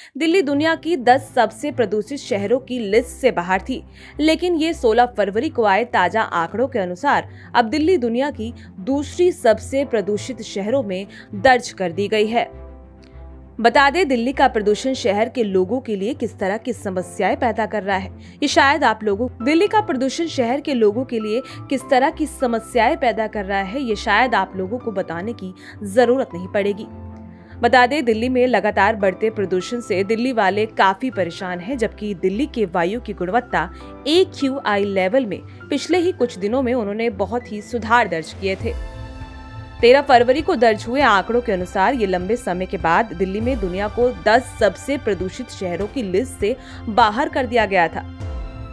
दिल्ली दुनिया की 10 सबसे प्रदूषित शहरों की लिस्ट से बाहर थी, लेकिन ये 16 फरवरी को आए ताजा आंकड़ों के अनुसार अब दिल्ली दुनिया की दूसरी सबसे प्रदूषित शहरों में दर्ज कर दी गई है। बता दें, दिल्ली का प्रदूषण शहर के लोगों के लिए किस तरह की समस्याएं पैदा कर रहा है, ये शायद आप लोगों दिल्ली का प्रदूषण शहर के लोगों के लिए किस तरह की समस्याएं पैदा कर रहा है, ये शायद आप लोगों को बताने की जरूरत नहीं पड़ेगी। बता दें, दिल्ली में लगातार बढ़ते प्रदूषण से दिल्ली वाले काफी परेशान हैं, जबकि दिल्ली के वायु की गुणवत्ता AQI लेवल में पिछले ही कुछ दिनों में उन्होंने बहुत ही सुधार दर्ज किए थे। 13 फरवरी को दर्ज हुए आंकड़ों के अनुसार ये लंबे समय के बाद दिल्ली में दुनिया को 10 सबसे प्रदूषित शहरों की लिस्ट से बाहर कर दिया गया था,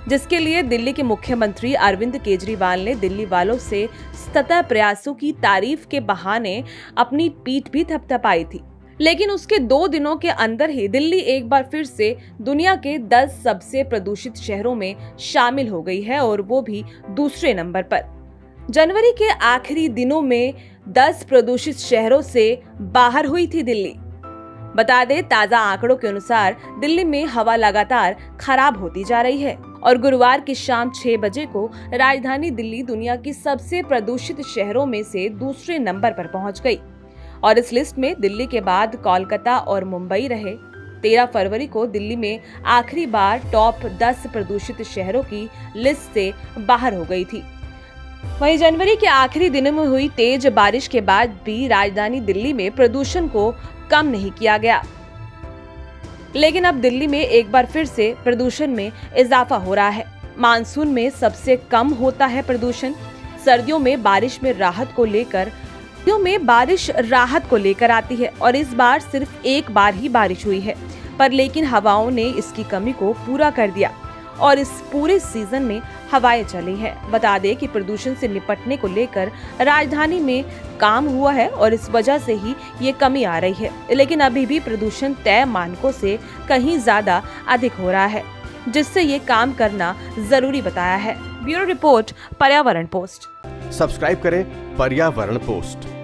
जिसके लिए दिल्ली के मुख्यमंत्री अरविंद केजरीवाल ने दिल्ली वालों से सतत प्रयासों की तारीफ के बहाने अपनी पीठ भी थपथपाई थी। लेकिन उसके 2 दिनों के अंदर ही दिल्ली एक बार फिर से दुनिया के 10 सबसे प्रदूषित शहरों में शामिल हो गई है, और वो भी दूसरे नंबर पर। जनवरी के आखिरी दिनों में 10 प्रदूषित शहरों से बाहर हुई थी दिल्ली। बता दें, ताजा आंकड़ों के अनुसार दिल्ली में हवा लगातार खराब होती जा रही है और गुरुवार की शाम 6 बजे को राजधानी दिल्ली दुनिया की सबसे प्रदूषित शहरों में से दूसरे नंबर पर पहुंच गई, और इस लिस्ट में दिल्ली के बाद कोलकाता और मुंबई रहे। 13 फरवरी को दिल्ली में आखिरी बार टॉप 10 प्रदूषित शहरों की लिस्ट से बाहर हो गई थी। वहीं जनवरी के आखिरी दिनों में हुई तेज बारिश के बाद भी राजधानी दिल्ली में प्रदूषण को कम नहीं किया गया, लेकिन अब दिल्ली में एक बार फिर से प्रदूषण में इजाफा हो रहा है। मानसून में सबसे कम होता है प्रदूषण। सर्दियों में बारिश राहत को लेकर आती है, और इस बार सिर्फ एक बार ही बारिश हुई है, पर लेकिन हवाओं ने इसकी कमी को पूरा कर दिया और इस पूरे सीजन में हवाएं चली हैं। बता दें कि प्रदूषण से निपटने को लेकर राजधानी में काम हुआ है और इस वजह से ही ये कमी आ रही है, लेकिन अभी भी प्रदूषण तय मानकों से कहीं ज्यादा अधिक हो रहा है, जिससे ये काम करना जरूरी बताया है। ब्यूरो रिपोर्ट, पर्यावरण पोस्ट। सब्सक्राइब करें पर्यावरण पोस्ट।